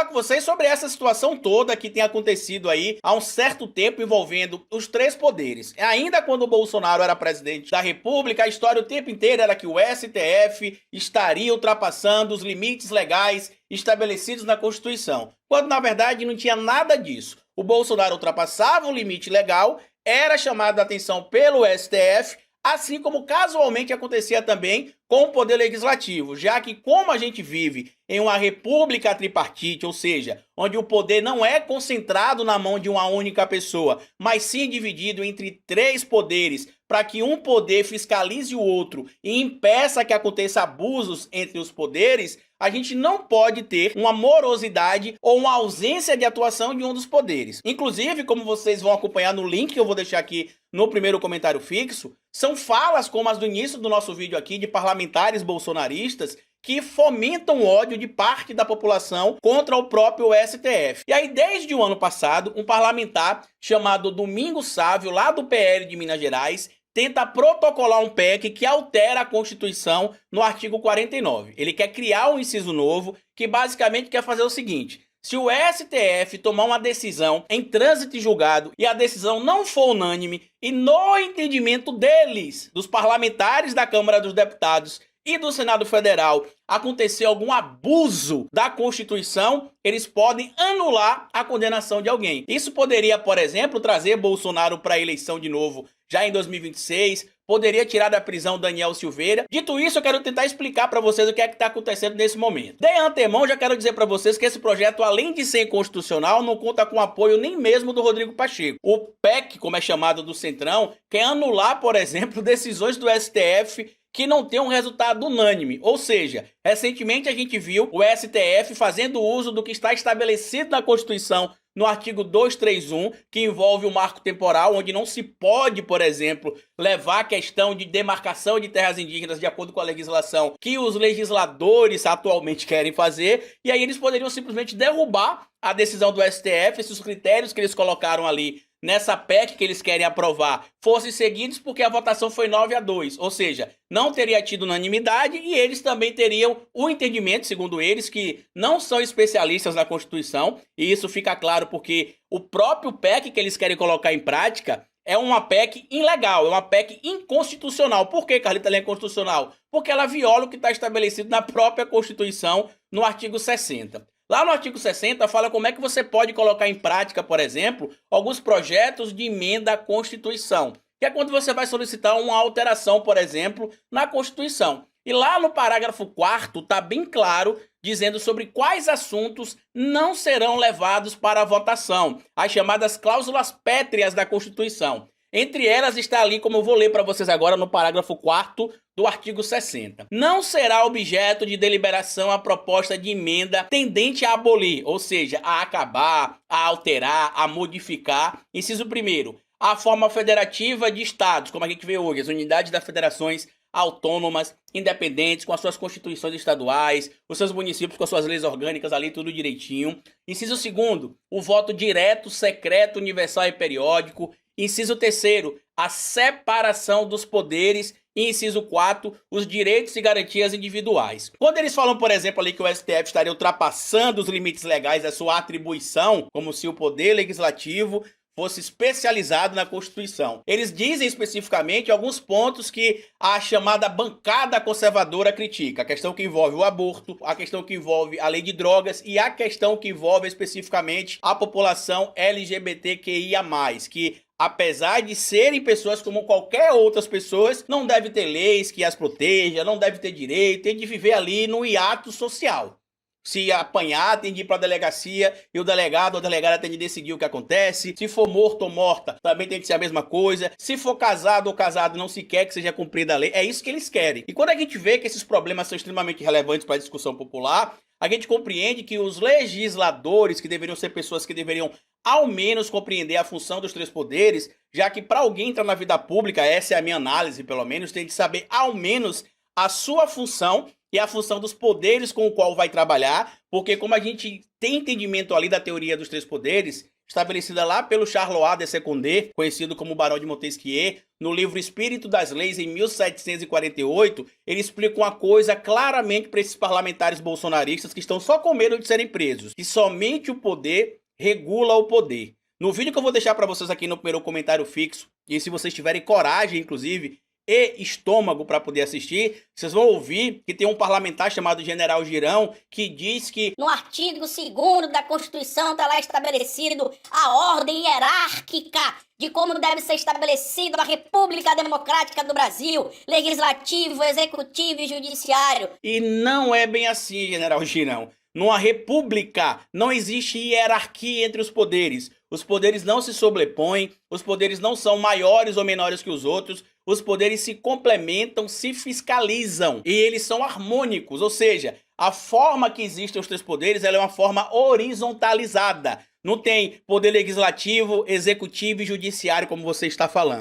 falar com vocês sobre essa situação toda que tem acontecido aí há um certo tempo envolvendo os três poderes. Ainda quando o Bolsonaro era presidente da República, a história o tempo inteiro era que o STF estaria ultrapassando os limites legais estabelecidos na Constituição, quando na verdade não tinha nada disso. O Bolsonaro ultrapassava o limite legal, era chamado a atenção pelo STF, assim como casualmente acontecia também com o Poder Legislativo, já que como a gente vive em uma república tripartite, ou seja, onde o poder não é concentrado na mão de uma única pessoa, mas sim dividido entre três poderes, para que um poder fiscalize o outro e impeça que aconteça abusos entre os poderes, a gente não pode ter uma morosidade ou uma ausência de atuação de um dos poderes. Inclusive, como vocês vão acompanhar no link que eu vou deixar aqui no primeiro comentário fixo, são falas como as do início do nosso vídeo aqui de parlamentares bolsonaristas que fomentam ódio de parte da população contra o próprio STF. E aí, desde o ano passado, um parlamentar chamado Domingos Sávio, lá do PL de Minas Gerais, tenta protocolar um PEC que altera a Constituição no artigo 49. Ele quer criar um inciso novo que basicamente quer fazer o seguinte: se o STF tomar uma decisão em trânsito julgado e a decisão não for unânime e no entendimento deles, dos parlamentares da Câmara dos Deputados e do Senado Federal, acontecer algum abuso da Constituição, eles podem anular a condenação de alguém. Isso poderia, por exemplo, trazer Bolsonaro para a eleição de novo já em 2026, poderia tirar da prisão Daniel Silveira. Dito isso, eu quero tentar explicar para vocês o que é que está acontecendo nesse momento. De antemão, já quero dizer para vocês que esse projeto, além de ser inconstitucional, não conta com apoio nem mesmo do Rodrigo Pacheco. O PEC, como é chamado do Centrão, quer anular, por exemplo, decisões do STF que não tem um resultado unânime. Ou seja, recentemente a gente viu o STF fazendo uso do que está estabelecido na Constituição no artigo 231, que envolve o marco temporal, onde não se pode, por exemplo, levar a questão de demarcação de terras indígenas de acordo com a legislação que os legisladores atualmente querem fazer, e aí eles poderiam simplesmente derrubar a decisão do STF se os critérios que eles colocaram ali nessa PEC que eles querem aprovar fossem seguidos, porque a votação foi 9-2, ou seja, não teria tido unanimidade e eles também teriam o entendimento, segundo eles, que não são especialistas na Constituição, e isso fica claro porque o próprio PEC que eles querem colocar em prática é uma PEC ilegal, é uma PEC inconstitucional. Por que, Carlita, ela é inconstitucional? Porque ela viola o que está estabelecido na própria Constituição, no artigo 60. Lá no artigo 60 fala como é que você pode colocar em prática, por exemplo, alguns projetos de emenda à Constituição, que é quando você vai solicitar uma alteração, por exemplo, na Constituição. E lá no parágrafo 4º está bem claro dizendo sobre quais assuntos não serão levados para a votação, as chamadas cláusulas pétreas da Constituição. Entre elas está ali, como eu vou ler para vocês agora no parágrafo 4º do artigo 60. Não será objeto de deliberação a proposta de emenda tendente a abolir, ou seja, a acabar, a alterar, a modificar. Inciso 1º, a forma federativa de estados, como a gente vê hoje, as unidades das federações autônomas, independentes, com as suas constituições estaduais, os seus municípios com as suas leis orgânicas ali, tudo direitinho. Inciso 2º, o voto direto, secreto, universal e periódico. Inciso 3º, a separação dos poderes. E inciso 4º, os direitos e garantias individuais. Quando eles falam, por exemplo, ali que o STF estaria ultrapassando os limites legais da sua atribuição, como se o poder legislativo fosse especializado na Constituição. Eles dizem especificamente alguns pontos que a chamada bancada conservadora critica. A questão que envolve o aborto, a questão que envolve a lei de drogas e a questão que envolve especificamente a população LGBTQIA+, que apesar de serem pessoas como qualquer outras pessoas, não deve ter leis que as proteja, não deve ter direito, tem de viver ali no hiato social. Se apanhar, tem de ir para a delegacia e o delegado ou a delegada tem de decidir o que acontece. Se for morto ou morta, também tem de ser a mesma coisa. Se for casado ou casado, não se quer que seja cumprida a lei. É isso que eles querem. E quando a gente vê que esses problemas são extremamente relevantes para a discussão popular, a gente compreende que os legisladores, que deveriam ser pessoas que deveriam ao menos compreender a função dos três poderes, já que para alguém entrar na vida pública, essa é a minha análise pelo menos, tem de saber ao menos a sua função e a função dos poderes com o qual vai trabalhar, porque como a gente tem entendimento ali da teoria dos três poderes, estabelecida lá pelo Charlois de Secondé, conhecido como Barão de Montesquieu, no livro Espírito das Leis, em 1748, ele explica uma coisa claramente para esses parlamentares bolsonaristas que estão só com medo de serem presos, que somente o poder regula o poder. No vídeo que eu vou deixar para vocês aqui no primeiro comentário fixo, e se vocês tiverem coragem, inclusive, e estômago para poder assistir, vocês vão ouvir que tem um parlamentar chamado General Girão que diz que no artigo 2º da Constituição está lá estabelecido a ordem hierárquica de como deve ser estabelecida a República Democrática do Brasil, legislativo, executivo e judiciário. E não é bem assim, General Girão. Numa república não existe hierarquia entre os poderes. Os poderes não se sobrepõem, os poderes não são maiores ou menores que os outros, os poderes se complementam, se fiscalizam e eles são harmônicos, ou seja, a forma que existem os três poderes ela é uma forma horizontalizada. Não tem poder legislativo, executivo e judiciário como você está falando.